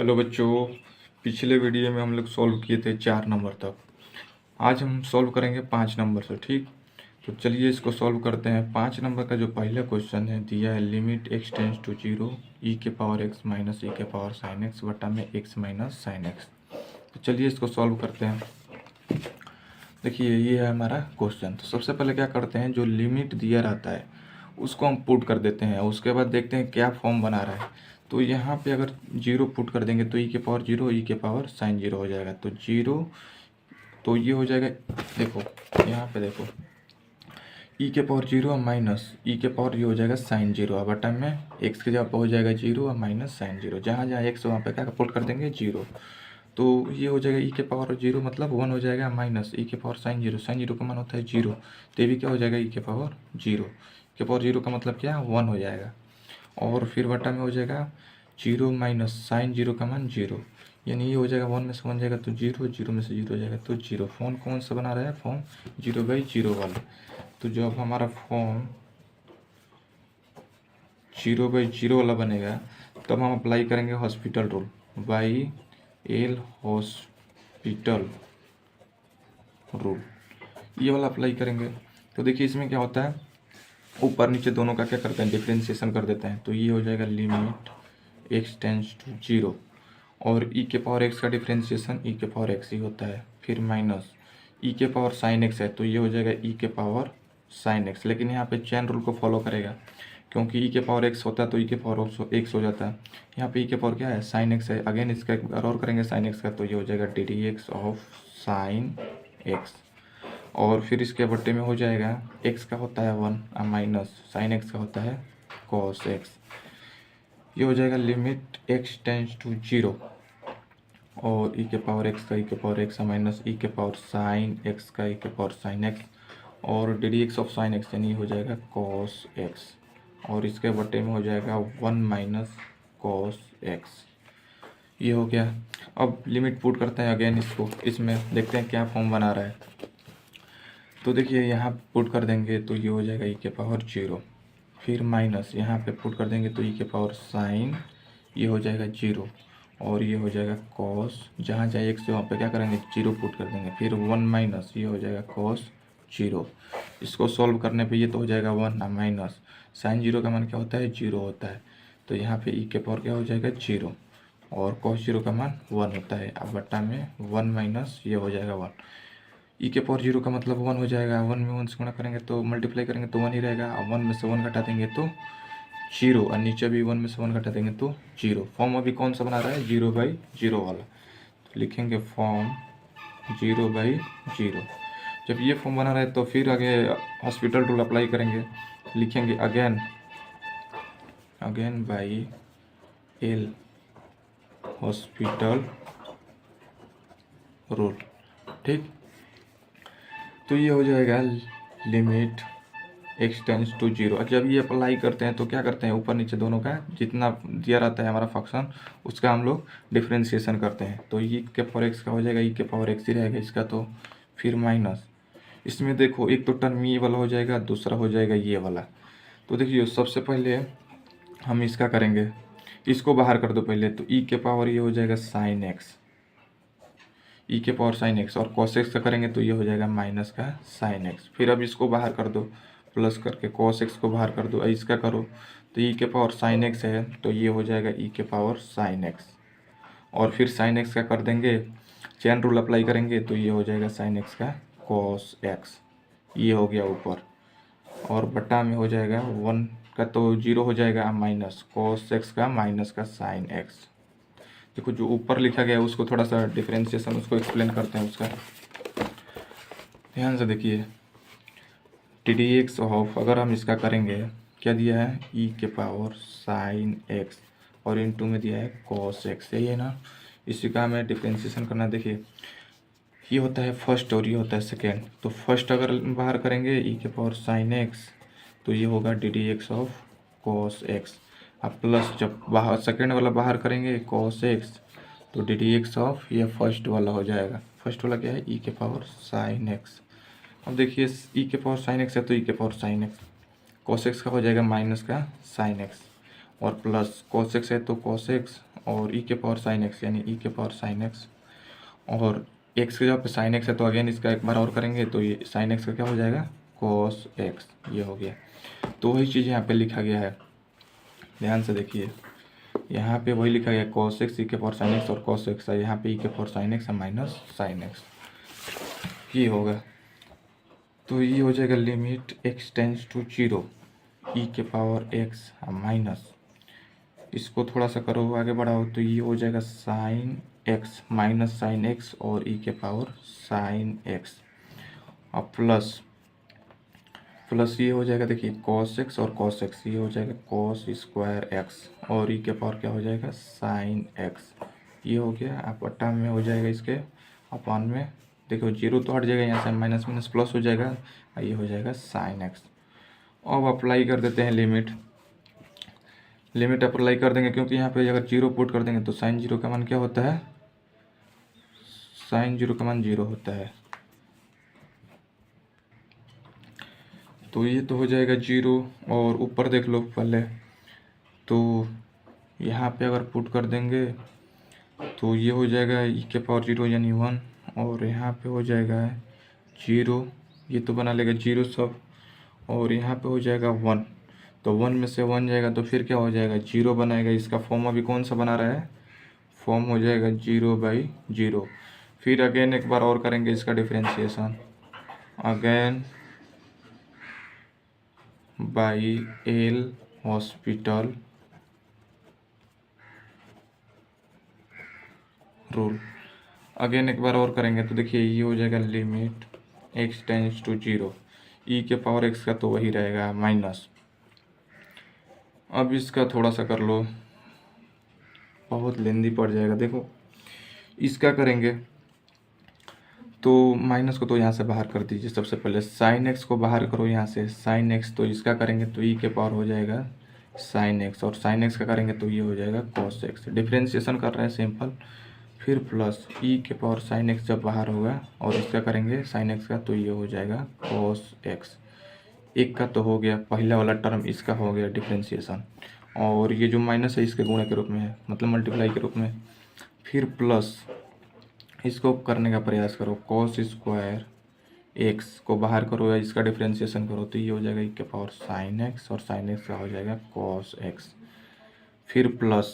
Hello बच्चों। पिछले video में हम लोग सॉल्व किए थे 4 नंबर तक। आज हम सॉल्व करेंगे 5 नंबर से। ठीक, तो चलिए इसको सॉल्व करते हैं। 5 नंबर का जो पहला क्वेश्चन है दिया है, limit x tends to 0 e के पावर x माइनस e के पावर साइन एक्स बटा में x माइनस साइन एक्स। तो चलिए इसको सॉल्व करते हैं। देखिए ये है हमारा क्वेश्चन। तो सबसे पहले क्या करते हैं, जो लिमिट दिया रहता है उसको हम पुट कर देते हैं। उसके बाद देखते हैं क्या फॉर्म बना रहा है। तो यहाँ पे अगर 0 पुट कर देंगे तो ई के पावर 0 ई के पावर साइन 0 हो जाएगा। तो 0 तो ये हो जाएगा, देखो यहाँ पे देखो ई के पावर 0 और माइनस ई के पावर ये हो जाएगा साइन 0। अब बटन में एक्स की जगह पे हो जाएगा 0 और माइनस साइन 0। जहाँ जहाँ एक्स वहाँ पे क्या पुट कर देंगे 0। तो ये हो जाएगा ई के पावर 0 मतलब 1 हो जाएगा, माइनस ई के पावर साइन 0। साइन 0 का मान होता है 0, तो ये भी क्या हो जाएगा ई के पावर 0। के पावर 0 का मतलब क्या, 1 हो जाएगा। और फिर बटा में हो जाएगा 0 माइनस साइन 0 का मान 0, यानी ये हो जाएगा 1 में से 1 जाएगा तो 0, 0 में से 0 हो जाएगा तो 0। फॉर्म कौन सा बना रहा है, फॉर्म 0/0 वाला। तो जब हमारा फॉर्म 0/0 वाला बनेगा तब हम अप्लाई करेंगे hospital rule, by L hospital rule, ये वाला अप्लाई करेंगे। तो देखिए इसमें क्या होता है, ऊपर नीचे दोनों का क्या करते हैं, डिफ्रेंशिएशन कर देते हैं। तो ये हो जाएगा लिमिट x टेंस टू 0 और e के पावर x का डिफ्रेंशिएशन e के पावर x ही होता है, फिर माइनस e के पावर साइन x है तो ये हो जाएगा e के पावर साइन x। लेकिन यहाँ पे चेन रूल को फॉलो करेगा, क्योंकि e के पावर x होता है तो e के पावर x हो जाता है। यहाँ पे e के पावर क्या है, साइन x है। अगेन इसका एक बार और करेंगे साइन x का, तो ये हो जाएगा ddx ऑफ साइन x। और फिर इसके बट्टे में हो जाएगा x का होता है 1 और माइनस साइन x का होता है cos x। ये हो जाएगा लिमिट x टेंस टू 0 और e के पावर x का e के पावर x माइनस e के पावर साइन x का e के पावर साइन x और ddx ऑफ साइन x, यानी हो जाएगा cos x। और इसके बट्टे में हो जाएगा 1 माइनस cos x। ये हो गया। अब लिमिट पुट करते हैं अगेन इसको, इसमें देखते हैं क्या फॉर्म बना रहा है। तो देखिए यहाँ पुट कर देंगे तो ये हो जाएगा ई के पावर 0, फिर माइनस यहाँ पे पुट कर देंगे तो ई के पावर साइन ये हो जाएगा 0 और ये हो जाएगा कॉस, जहाँ जहाँ एक से वहाँ पे क्या करेंगे 0 पुट कर देंगे, फिर 1 माइनस ये हो जाएगा कॉस 0। इसको सॉल्व करने पे ये तो हो जाएगा 1 ना माइनस साइन 0 का मान क्या होता है 0 होता है। तो यहाँ पे ई के पावर क्या हो जाएगा 0 और कॉस 0 का मान 1 होता है। अब बट्टा में 1 माइनस ये हो जाएगा 1। ई के पावर 0 का मतलब 1 हो जाएगा। 1 में 1 से गुणा करेंगे तो मल्टीप्लाई करेंगे तो 1 ही रहेगा। अब 1 में से 1 घटा देंगे तो 0 और नीचे भी 1 में से 1 घटा देंगे तो 0। फॉर्म अभी कौन सा बना रहा है, 0/0 वाला। तो लिखेंगे फॉर्म 0/0। जब ये फॉर्म बना रहा है तो फिर आगे हॉस्पिटल रूल अप्लाई करेंगे। लिखेंगे again by L hospital rule. ठीक, तो ये हो जाएगा लिमिट x टेंस टू 0। जब ये अप्लाई करते हैं तो क्या करते हैं, ऊपर नीचे दोनों का जितना दिया रहता है हमारा फंक्शन उसका हम लोग डिफ्रेंशिएशन करते हैं। तो e के पावर x का हो जाएगा e के पावर x ही रहेगा इसका, तो फिर माइनस इसमें देखो एक तो टर्म ये वाला हो जाएगा, दूसरा हो जाएगा ये वाला। तो देखिए सबसे पहले हम इसका करेंगे, इसको बाहर कर दो पहले। तो e के पावर ये हो जाएगा साइन एक्स, ई के पावर साइन एक्स, और कॉस एक्स का करेंगे तो ये हो जाएगा माइनस का साइन एक्स। फिर अब इसको बाहर कर दो, प्लस करके कॉस एक्स को बाहर कर दो, इसका करो तो ई के पावर साइन एक्स है तो ये हो जाएगा ई के पावर साइन एक्स। और फिर साइन एक्स का कर देंगे, चेन रूल अप्लाई करेंगे तो ये हो जाएगा साइन एक्स का कॉस एक्स। ये हो गया ऊपर, और बटा में हो जाएगा 1 का तो 0 हो जाएगा माइनस कॉस एक्स का माइनस का साइन एक्स। देखो जो ऊपर लिखा गया है उसको थोड़ा सा डिफरेंशिएशन उसको एक्सप्लेन करते हैं उसका, ध्यान से देखिए। ddx ऑफ, अगर हम इसका करेंगे क्या दिया है, e के पावर साइन x और इनटू में दिया है कॉस x, यही है ना। इसी का हमें डिफरेंशिएशन करना। देखिए ये होता है फर्स्ट और ये होता है सेकेंड। तो फर्स्ट अगर बाहर करेंगे e के पावर साइन x तो ये होगा ddx ऑफ कॉस x। अब प्लस जब बाहर सेकेंड वाला बाहर करेंगे cos x तो ddx ऑफ ये फर्स्ट वाला हो जाएगा। फर्स्ट वाला क्या है, e के पावर साइन x। अब देखिए e के पावर साइन x है तो e के power sine x, cos x का हो जाएगा माइनस का साइन x, और प्लस cos x है तो cos x और ई के पावर साइन एक्स यानी ई के पावर साइन एक्स, और एक्स के जगह पे साइन एक्स है तो अगेन इसका एक बार और करेंगे तो ये साइन एक्स का क्या हो जाएगा, कॉस एक्स, ये हो गया। तो वही चीज़ यहाँ पे लिखा गया है, ध्यान से देखिए, यहाँ पे वही लिखा गया कॉस एक्स ई के पावर साइन एक्स, और कॉस एक्स है यहाँ पे ई के पावर साइन एक्स है माइनस साइन एक्स, ये होगा। तो ये हो जाएगा limit x tends to zero e के पावर एक्स माइनस, इसको थोड़ा सा करो आगे बढ़ाओ तो ये हो जाएगा sine x minus sine x और ई के पावर साइन एक्स, और प्लस प्लस ये हो जाएगा, देखिए कॉस एक्स और कॉस एक्स, ये हो जाएगा कॉस स्क्वायर एक्स और ई के पावर क्या हो जाएगा साइन एक्स, ये हो गया। आप टर्म में हो जाएगा इसके अपान में, देखो जीरो तो हट जाएगा यहाँ से, माइनस माइनस प्लस हो जाएगा, ये हो जाएगा साइन एक्स। अब अप्लाई कर देते हैं लिमिट, लिमिट अप्लाई कर देंगे क्योंकि यहाँ पे अगर जीरो पुट कर देंगे तो साइन जीरो का मान क्या होता है, साइन जीरो का मान जीरो होता है, तो ये तो हो जाएगा जीरो। और ऊपर देख लो पहले, तो यहाँ पे अगर पुट कर देंगे तो ये हो जाएगा ई के पावर जीरो यानी वन, और यहाँ पे हो जाएगा जीरो, ये तो बना लेगा जीरो सब, और यहाँ पे हो जाएगा वन, तो वन में से वन जाएगा तो फिर क्या हो जाएगा जीरो बनाएगा, इसका फॉर्म अभी कौन सा बना रहा है, फॉर्म हो जाएगा जीरो बाई जीरो। फिर अगेन एक बार और करेंगे इसका differentiation, again by L hospital rule, again एक बार और करेंगे तो देखिए ये हो जाएगा limit x tends to zero e के पावर एक्स का तो वही रहेगा माइनस। अब इसका थोड़ा सा कर लो, बहुत लेंदी पड़ जाएगा, देखो इसका करेंगे तो माइनस को तो यहाँ से बाहर कर दीजिए, सबसे पहले साइन एक्स को बाहर करो यहाँ से, साइन एक्स, तो इसका करेंगे तो ई के पावर हो जाएगा साइन एक्स, और साइन एक्स का करेंगे तो ये हो जाएगा कॉस एक्स, डिफ्रेंशिएशन कर रहे हैं सिंपल, फिर प्लस ई के पावर साइन एक्स जब बाहर होगा और इसका करेंगे साइन एक्स का तो ये हो जाएगा कॉस एक्स, एक का तो हो गया पहला वाला टर्म, इसका हो गया डिफ्रेंशिएशन, और ये जो माइनस है इसके गुणे के रूप में है, मतलब मल्टीप्लाई के रूप में, फिर प्लस इसको करने का प्रयास करो, कॉस स्क्वायर एक्स को बाहर करो या इसका डिफ्रेंशिएशन करो तो ये हो जाएगा ई के पावर साइन एक्स, और साइन एक्स का हो जाएगा कॉस एक्स, फिर प्लस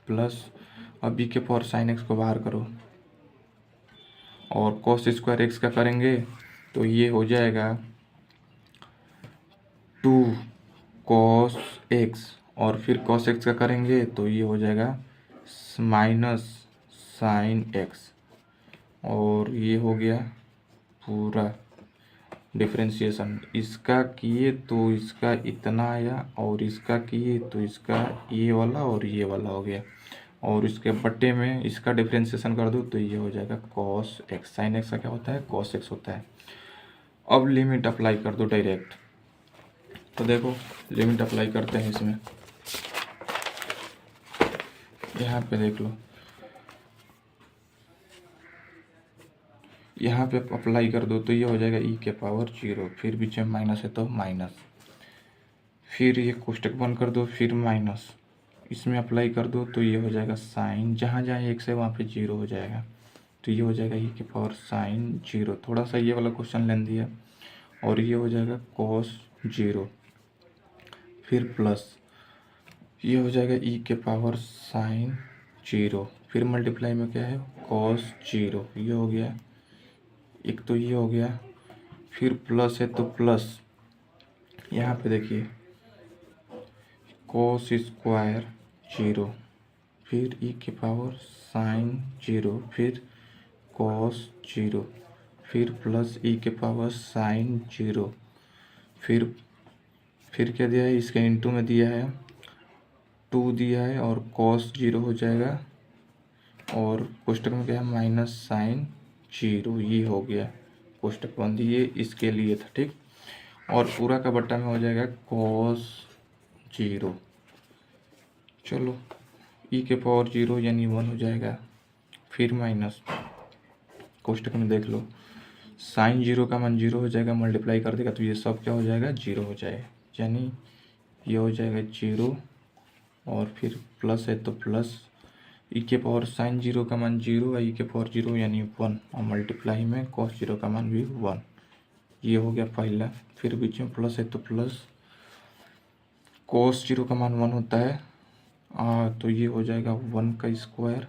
प्लस अब ई के पावर साइन एक्स को बाहर करो और कॉस स्क्वायर एक्स का करेंगे तो ये हो जाएगा टू कॉस एक्स, और फिर कॉस एक्स का करेंगे तो ये हो जाएगा माइनस साइन एक्स, और ये हो गया पूरा डिफ्रेंशिएशन, इसका किए तो इसका इतना आया और इसका किए तो इसका ये वाला और ये वाला हो गया, और इसके बट्टे में इसका डिफ्रेंशिएशन कर दो तो ये हो जाएगा कॉस एक्स, साइन एक्स का क्या होता है कॉस एक्स होता है। अब लिमिट अप्लाई कर दो डायरेक्ट, तो देखो लिमिट अप्लाई करते हैं इसमें, यहाँ पे देख लो, यहाँ पे अप्लाई कर दो तो ये हो जाएगा ई के पावर जीरो, फिर बीच में माइनस है तो माइनस, फिर ये कोष्टक बंद कर दो, फिर माइनस, इसमें अप्लाई कर दो तो ये हो जाएगा साइन, जहाँ जहाँ एक से वहाँ पे जीरो हो जाएगा, तो ये हो जाएगा ई के पावर साइन जीरो, थोड़ा सा ये वाला क्वेश्चन लेंथ दिया, और ये हो जाएगा कॉस जीरो, फिर प्लस ये हो जाएगा ई के पावर साइन जीरो, फिर मल्टीप्लाई में क्या है कॉस जीरो, ये हो गया एक, तो ये हो गया, फिर प्लस है तो प्लस, यहाँ पे देखिए कॉस स्क्वायर जीरो, फिर ई के पावर साइन जीरो, फिर कॉस जीरो, फिर प्लस ई के पावर साइन जीरो, फिर क्या दिया है इसके इनटू में दिया है टू दिया है, और कॉस जीरो हो जाएगा, और कोष्टक में क्या है माइनस साइन जीरो, ये हो गया कोष्टक बंद, ये इसके लिए था ठीक, और पूरा का बट्टा में हो जाएगा कॉस जीरो, चलो ई के पावर जीरो यानी वन हो जाएगा, फिर माइनस कोष्टक में देख लो साइन जीरो का मान जीरो हो जाएगा, मल्टीप्लाई कर देगा तो ये सब क्या हो जाएगा जीरो हो जाएगा, यानी ये हो जाएगा जीरो, और फिर प्लस है तो प्लस, ई के पावर साइन जीरो का मान जीरो, ई के पावर जीरो यानी वन, और मल्टीप्लाई में कॉस जीरो का मान भी वन। ये हो गया पहला। फिर बीच में प्लस है तो प्लस कॉस जीरो का मान वन होता है, तो ये हो जाएगा वन का स्क्वायर,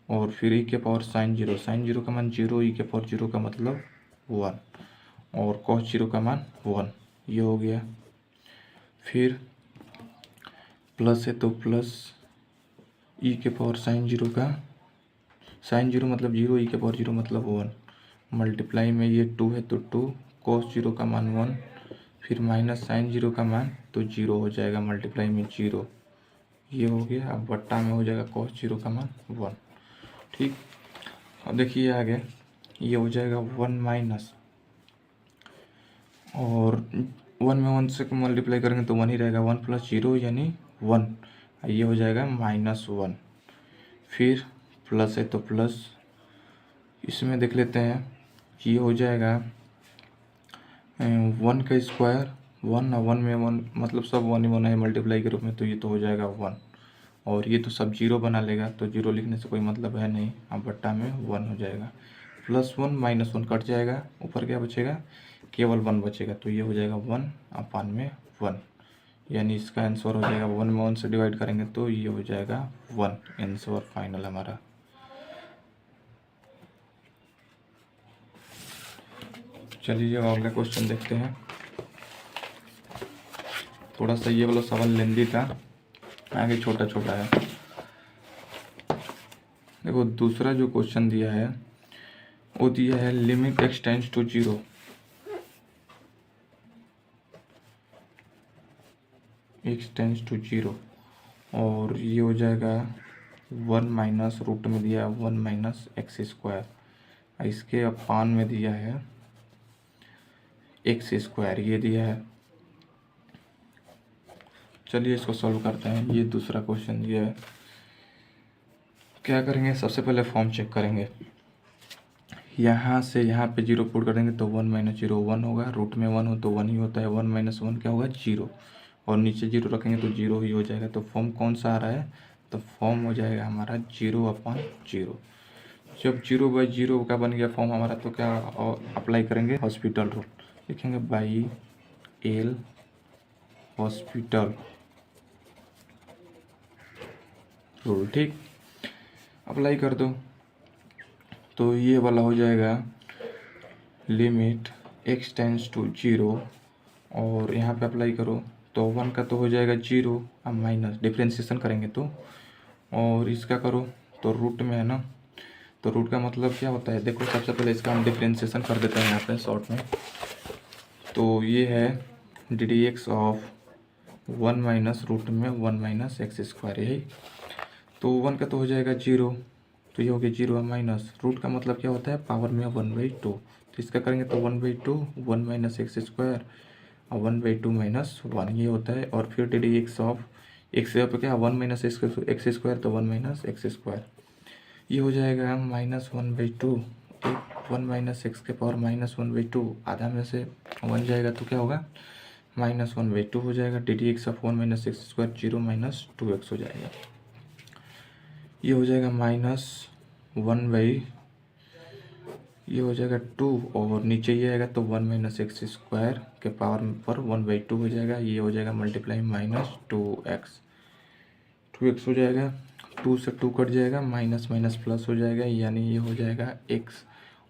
और फिर ई के पावर साइन जीरो का मान जीरो, ई के पावर जीरो का मतलब वन, और कॉस जीरो का मान वन। ये हो गया। फिर प्लस है तो प्लस ई के पावर साइन जीरो मतलब जीरो, ई के पावर जीरो मतलब वन, मल्टीप्लाई में ये टू है तो टू, कॉस जीरो का मान वन, फिर माइनस साइन जीरो का मान तो जीरो हो जाएगा, मल्टीप्लाई में जीरो। ये हो गया। अब बट्टा में हो जाएगा कॉस जीरो का मान वन। ठीक, अब देखिए आगे ये हो जाएगा वन माइनस, और वन में वन से मल्टीप्लाई करेंगे तो वन ही रहेगा, वन प्लस जीरो यानी वन, ये हो जाएगा माइनस वन। फिर प्लस है तो प्लस, इसमें देख लेते हैं, ये हो जाएगा वन का स्क्वायर, वन और वन में वन मतलब सब वन ही वन है मल्टीप्लाई के रूप में, तो ये तो हो जाएगा वन, और ये तो सब जीरो बना लेगा, तो जीरो लिखने से कोई मतलब है नहीं। अब बट्टा में वन हो जाएगा, plus one minus one cut जाएगा, ऊपर क्या बचेगा, केवल वन बचेगा, तो ये हो जाएगा वन अपान में वन, यानी इसका आंसर हो जाएगा वन में वन से डिवाइड करेंगे तो ये हो जाएगा वन। आंसर फाइनल हमारा। चलिए अब अगला क्वेश्चन देखते हैं। थोड़ा सा ये वाला सवाल लेंदी था, आगे छोटा छोटा है। देखो दूसरा जो क्वेश्चन दिया है वो दिया है limit x tends to zero, x tends to zero, और ये हो जाएगा वन माइनस रूट में दिया है वन माइनस एक्स स्क्वायर, इसके अपान में दिया है एक्स स्क्वायर, ये दिया है। चलिए इसको सॉल्व करते हैं। ये दूसरा क्वेश्चन दिया है, क्या करेंगे, सबसे पहले फॉर्म चेक करेंगे। यहाँ से यहाँ पे जीरो पुट करेंगे तो वन माइनस जीरो वन होगा, रूट में वन हो तो वन ही होता है, वन माइनस वन क्या होगा जीरो, और नीचे जीरो रखेंगे तो जीरो ही हो जाएगा। तो फॉर्म कौन सा आ रहा है, तो फॉर्म हो जाएगा हमारा जीरो अपॉन जीरो। जब जीरो बाई जीरो का बन गया फॉर्म हमारा, तो क्या अप्लाई करेंगे, हॉस्पिटल रूल लिखेंगे, बाई एल हॉस्पिटल रूल। ठीक, अप्लाई कर दो तो ये वाला हो जाएगा limit x tends to zero, और यहाँ पे अप्लाई करो तो वन का तो हो जाएगा जीरो, अब माइनस डिफ्रेंशिएशन करेंगे तो, और इसका करो तो रूट में है ना, तो रूट का मतलब क्या होता है, देखो सबसे पहले इसका हम डिफ्रेंशिएशन कर देते हैं यहाँ पे शॉर्ट में। तो ये है d d x of one minus root में वन माइनस एक्स स्क्वायर, यही तो वन का तो हो जाएगा जीरो, तो ये हो गया जीरो माइनस रूट का मतलब क्या होता है, पावर में वन बाई टू, तो इसका करेंगे तो one by two one minus x square और one by two minus one, ये होता है। और फिर d d x of x पे क्या वन माइनस एक्स स्क्वायर, तो वन माइनस एक्स स्क्वायर, ये हो जाएगा minus one by two, one minus x के power minus one by two, आधा में से वन जाएगा तो क्या होगा, माइनस वन बाई टू हो जाएगा। D d x of one minus x square zero minus two x हो जाएगा, ये हो जाएगा माइनस वन बाई, ये हो जाएगा टू, और नीचे ये आएगा तो वन माइनस एक्स स्क्वायर के पावर पर वन बाई टू हो जाएगा, ये हो जाएगा मल्टीप्लाई माइनस टू एक्स हो जाएगा, टू से टू कट जाएगा, माइनस माइनस प्लस हो जाएगा, यानी ये हो जाएगा एक्स,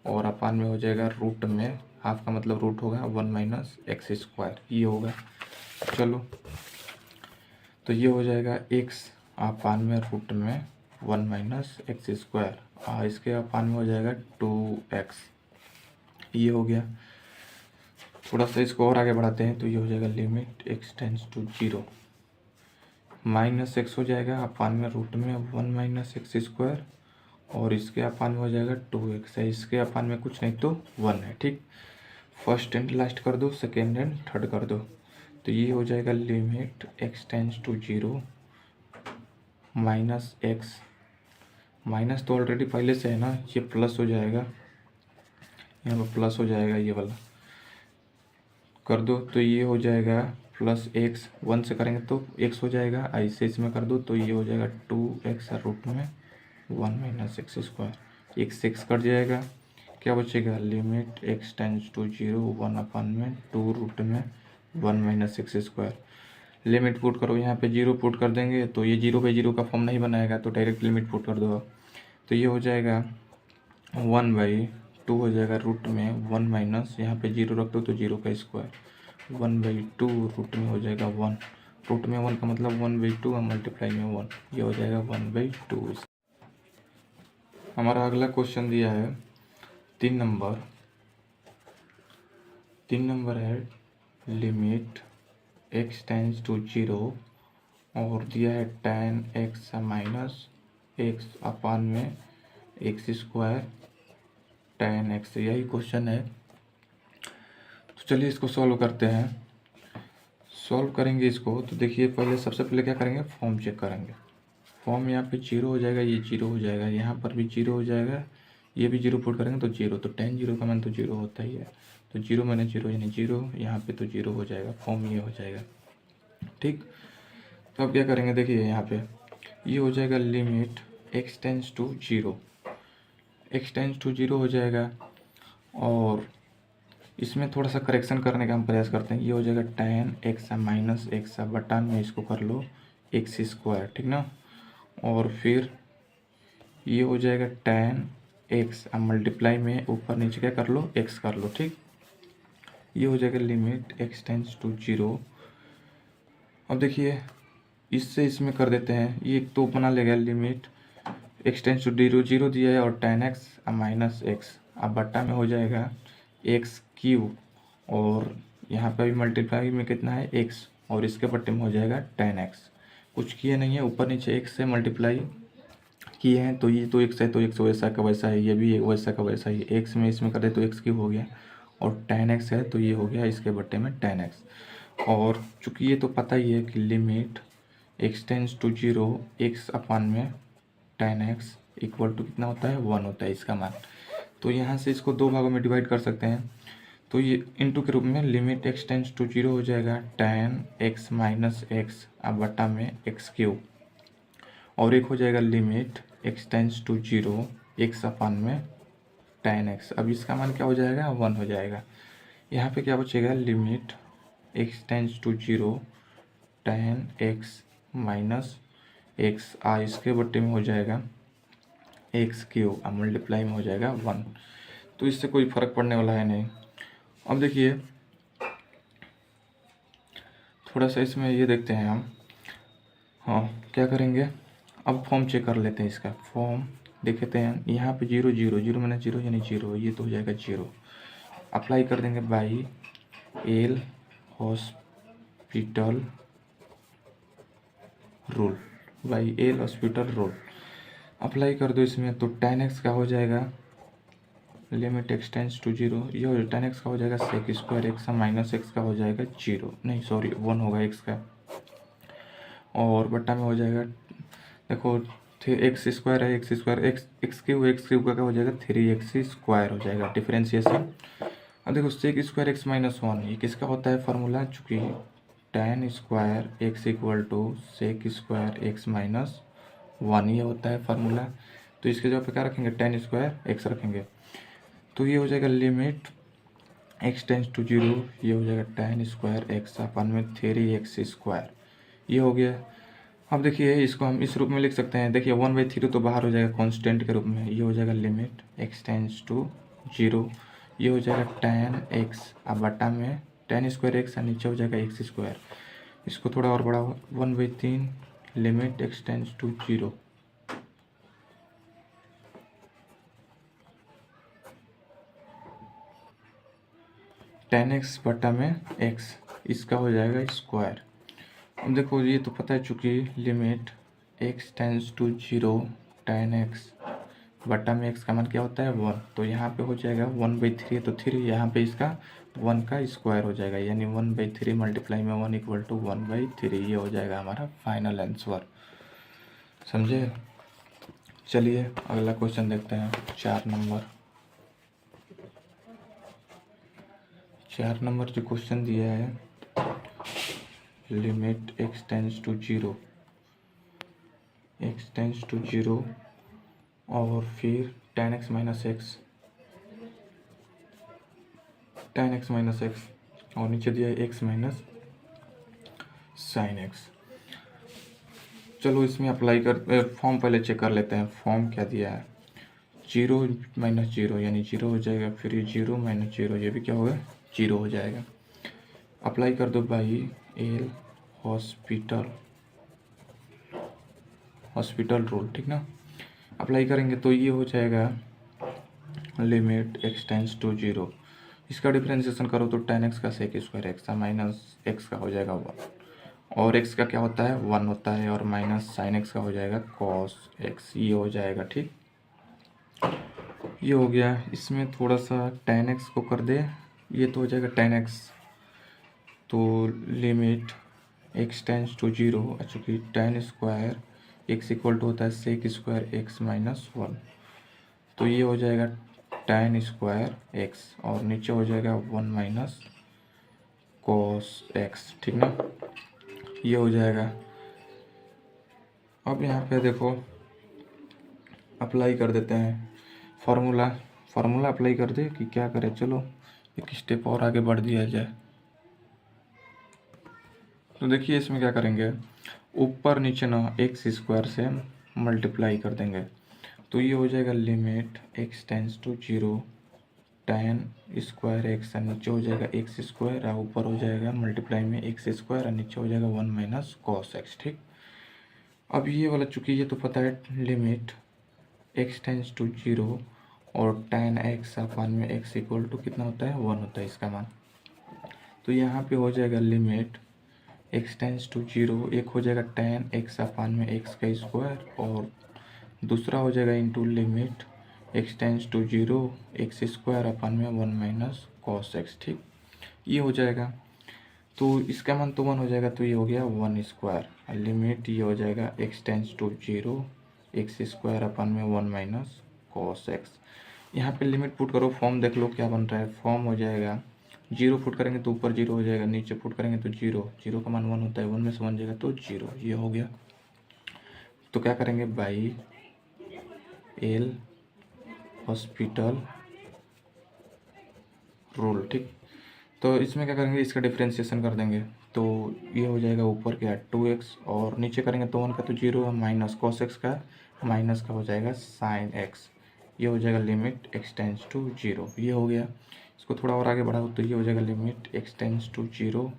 और अपान में हो जाएगा रूट में, हाफ का मतलब रूट होगा वन माइनस एक्स स्क्वायर, ये होगा। चलो तो ये हो जाएगा एक्स अपान में रूट में वन माइनस एक्स स्क्वायर, और इसके अपान में हो जाएगा टू एक्स, ये हो गया। थोड़ा सा इसको और आगे बढ़ाते हैं तो ये हो जाएगा limit x tends to zero, minus x हो जाएगा अपान में रूट में वन माइनस एक्स स्क्वायर, और इसके अपान में हो जाएगा टू एक्स है, इसके अपान में कुछ नहीं तो वन है। ठीक, फर्स्ट एंड लास्ट कर दो, सेकेंड एंड थर्ड कर दो, तो ये हो जाएगा limit x tends to zero minus x, minus तो ऑलरेडी पहले से है ना, ये प्लस हो जाएगा, यहाँ पर प्लस हो जाएगा, ये वाला कर दो तो ये हो जाएगा प्लस एक्स, वन से करेंगे तो एक्स हो जाएगा, ऐसे इसमें कर दो तो ये हो जाएगा टू एक्स रूट में 1 माइनस एक्स स्क्वायर, एक्स से एक्स कट जाएगा, क्या बचेगा लिमिट एक्स टेंस टू 0 1 अपन में 2 रूट में 1 minus x square. Limit put करो, यहाँ पे 0 पुट कर देंगे तो ये 0/0 का फॉर्म नहीं बनाएगा, तो डायरेक्ट लिमिट पुट कर दो। तो ये हो जाएगा 1/2 हो जाएगा रूट में 1 माइनस, यहाँ पे 0 रख दो तो 0 का स्क्वायर, 1/2 रूट में हो जाएगा 1, रूट में 1 का मतलब 1/2 और मल्टीप्लाई में 1, ये हो जाएगा 1/2। हमारा अगला क्वेश्चन दिया है 3 नंबर है लिमिट एक्स टेंस टू 0 और दिया है tan x माइनस एक्स अपान में एक्स स्क्वायर tan x, यही क्वेश्चन है। तो चलिए इसको सॉल्व करते हैं। सॉल्व करेंगे इसको तो देखिए पहले सबसे पहले क्या करेंगे, फॉर्म चेक करेंगे। फॉर्म यहाँ पे 0 हो जाएगा, ये 0 हो जाएगा, यहाँ पर भी 0 हो जाएगा, ये भी 0 पुट करेंगे तो 0, तो tan 0 का मान तो 0 होता ही है, तो 0 माइनस 0 यानी 0, यहाँ पे तो 0 हो जाएगा, फॉर्म ये हो जाएगा। ठीक, तो अब क्या करेंगे, देखिए यहाँ पे ये हो जाएगा limit x tends to 0, x tends to 0 हो जाएगा, और इसमें थोड़ा सा करेक्शन करने का हम प्रयास करते हैं। ये हो जाएगा tan x माइनस एक्स बटा में इसको कर लो एक्स स्क्वायर, ठीक ना, और फिर ये हो जाएगा tan x मल्टीप्लाई में ऊपर नीचे क्या कर लो x कर लो, ठीक। ये हो जाएगा लिमिट x टेंस टू 0। अब देखिए इससे इसमें कर देते हैं, ये एक तो बना लेगा लिमिट x टेंस टू 0 0 दिया है और tan x माइनस एक्स, अब बट्टा में हो जाएगा एक्स क्यू, और यहाँ पे भी मल्टीप्लाई में कितना है x, और इसके बट्टे में हो जाएगा tan x। कुछ किए नहीं है, ऊपर नीचे x से मल्टीप्लाई किए हैं, तो ये तो x है तो x वैसा का वैसा है, ये भी वैसा का वैसा ही, x में इसमें कर दे तो x क्यूब हो गया, और tan x है तो ये हो गया इसके बट्टे में tan x। और चूंकि ये तो पता ही है कि limit x tends to 0 x upon में tan x इक्वल टू कितना होता है 1 होता है इसका मान। तो यहाँ से इसको दो भागों में डिवाइड कर सकते हैं, तो ये इनटू के रूप में लिमिट x टेंस टू 0 हो जाएगा tan x माइनस एक्स अब बटा में x क्यूब, और एक हो जाएगा limit x tends to 0 x upon में tan x, अब इसका मान क्या हो जाएगा 1 हो जाएगा। यहाँ पे क्या बचेगा limit x tends to 0 tan x minus x इसके बट्टे में हो जाएगा एक्स क्यूब, अब मल्टीप्लाई में हो जाएगा 1, तो इससे कोई फर्क पड़ने वाला है नहीं। अब देखिए थोड़ा सा इसमें ये देखते हैं हम, हाँ क्या करेंगे, अब फॉर्म चेक कर लेते हैं इसका। फॉर्म देखते हैं, यहाँ पे 0 0 0 मैंने 0 यानी 0, ये तो हो जाएगा 0, अप्लाई कर देंगे by L hospital rule, by L hospital rule apply कर दो इसमें, तो tan x का हो जाएगा लिमिट x टेंस टू 0, ये हो tan x का हो जाएगा sec square x minus x का हो जाएगा 0, नहीं सॉरी 1 होगा x का, और बट्टा में हो जाएगा देखो एक्स स्क्वायर है, एक्स स्क्वायर एक्स क्यूब का क्या हो जाएगा 3x स्क्वायर हो जाएगा, डिफरेंशिएशन। अब देखो सेक स्क्वायर एक्स माइनस 1 ये किसका होता है फार्मूला, चूँकि tan square x equal to sec square x minus 1 ये होता है फार्मूला, तो इसके जगह पे क्या रखेंगे tan स्क्वायर एक्स रखेंगे, तो ये हो जाएगा लिमिट x टेंस टू 0, ये हो जाएगा tan स्क्वायर एक्स अपन में 3x स्क्वायर, ये हो गया। अब देखिए इसको हम इस रूप में लिख सकते हैं, देखिए 1/3 तो बाहर हो जाएगा कांस्टेंट के रूप में, ये हो जाएगा लिमिट x टेंस टू 0, ये हो जाएगा tan x अब बटा में tan स्क्वायर एक्स नीचे हो जाएगा एक्स स्क्वायर, इसको थोड़ा और बड़ा 1/3 limit x tends to 0, tan x बटा में x इसका हो जाएगा स्क्वायर। अब देखो ये तो पता है चूँकि limit x tends to 0 tan x बटा में x का मान क्या होता है 1, तो यहाँ पे हो जाएगा 1/3 तो 3, यहाँ पे इसका 1 का स्क्वायर हो जाएगा, यानी 1/3 मल्टीप्लाई में 1 इक्वल टू 1/3, ये हो जाएगा हमारा फाइनल आंसर। समझे। चलिए अगला क्वेश्चन देखते हैं, 4 नंबर जो क्वेश्चन दिया है लिमिट x टेंस टू 0 और फिर tan x minus x, tan x minus x, और नीचे दिया है x माइनस साइन एक्स। चलो इसमें अप्लाई कर फॉर्म पहले चेक कर लेते हैं। फॉर्म क्या दिया है, 0 माइनस 0 यानी 0 हो जाएगा, फिर ये 0 माइनस 0 ये भी क्या होगा, 0 हो जाएगा। अप्लाई कर दो बाई एल हॉस्पिटल रूल, ठीक ना। अप्लाई करेंगे तो ये हो जाएगा लिमिट x टेंस टू 0, इसका डिफ्रेंशिएशन करो तो tan x का sec square x minus x का हो जाएगा 1, और x का क्या होता है 1 होता है, और माइनस साइन x का हो जाएगा cos x, ये हो जाएगा। ठीक, ये हो गया। इसमें थोड़ा सा tan x को कर दे, ये तो हो जाएगा tan x, तो लिमिट x टेंस टू 0, चूँकि tan square x equal to होता है सेक स्क्वायर एक्स माइनस 1, तो ये हो जाएगा tan स्क्वायर एक्स, और नीचे हो जाएगा 1 माइनस cos x, ठीक ना, ये हो जाएगा। अब यहाँ पे देखो अप्लाई कर देते हैं फार्मूला अप्लाई कर दे कि क्या करें। चलो एक स्टेप और आगे बढ़ दिया जाए। तो देखिए इसमें क्या करेंगे, ऊपर नीचे ना एक्स स्क्वायर से मल्टीप्लाई कर देंगे, तो ये हो जाएगा limit x tends to 0 tan square x, नीचे हो जाएगा एक्स स्क्वायर, और ऊपर हो जाएगा मल्टीप्लाई में एक्स स्क्वायर, और नीचे हो जाएगा 1 माइनस कॉस एक्स। ठीक, अब ये वाला चूँकि ये तो पता है लिमिट x टेंस टू 0 और tan x अपान में x इक्वल टू कितना होता है 1 होता है इसका मान, तो यहाँ पे हो जाएगा लिमिट x टेंस टू 0, एक हो जाएगा tan x अपान में x का स्क्वायर, और दूसरा हो जाएगा into limit x tends to 0 x square upon में 1 माइनस कॉस एक्स। ठीक, ये हो जाएगा, तो इसका मान तो 1 हो जाएगा, तो ये हो गया 1 स्क्वायर, लिमिट ये हो जाएगा x tends to 0 x square upon में 1 माइनस कॉस एक्स। यहाँ पे लिमिट पुट करो, फॉर्म देख लो क्या बन रहा है। फॉर्म हो जाएगा 0 पुट करेंगे तो ऊपर 0 हो जाएगा, नीचे पुट करेंगे तो 0 का मान 1 होता है, 1 में से 1 जाएगा तो 0, ये हो गया। तो क्या करेंगे, बाई एल हॉस्पिटल रूल। ठीक, तो इसमें क्या करेंगे, इसका डिफ्रेंशिएशन कर देंगे, तो ये हो जाएगा ऊपर क्या 2x, और नीचे करेंगे तो 1 का तो 0 है, माइनस कॉस एक्स का, माइनस का हो जाएगा साइन एक्स, ये हो जाएगा लिमिट x टेंस टू 0, ये हो गया। इसको थोड़ा और आगे बढ़ाओ तो ये हो जाएगा लिमिट x टेंस टू 0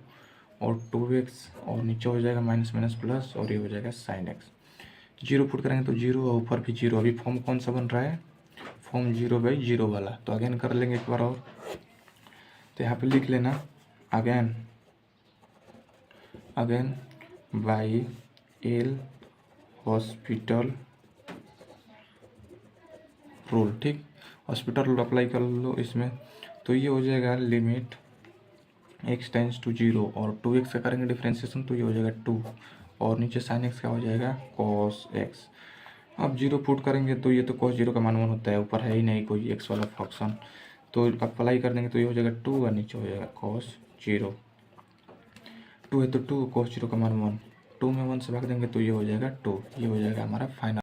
और 2x, और नीचे हो जाएगा माइनस माइनस प्लस, और ये हो जाएगा साइन एक्स। 0 पुट करेंगे तो 0, और ऊपर भी 0। अभी फॉर्म कौन सा बन रहा है, फॉर्म 0/0 वाला। तो अगेन कर लेंगे एक बार और, तो यहाँ पे लिख लेना again by L hospital rule. ठीक, हॉस्पिटल रूल अप्लाई कर लो इसमें, तो ये हो जाएगा लिमिट x टेंस टू 0 और 2x का करेंगे डिफ्रेंशिएशन, तो ये हो जाएगा 2, और नीचे साइन x का हो जाएगा cos x। अब 0 पुट करेंगे तो ये तो cos 0 का मान 1 होता है, ऊपर है ही नहीं कोई x वाला फंक्शन, तो अप्लाई कर देंगे तो ये हो जाएगा 2, और नीचे हो जाएगा cos 0, 2 है तो 2, cos 0 का मान 1, 2 में 1 से भाग देंगे तो ये हो जाएगा 2, ये हो जाएगा हमारा फाइनल।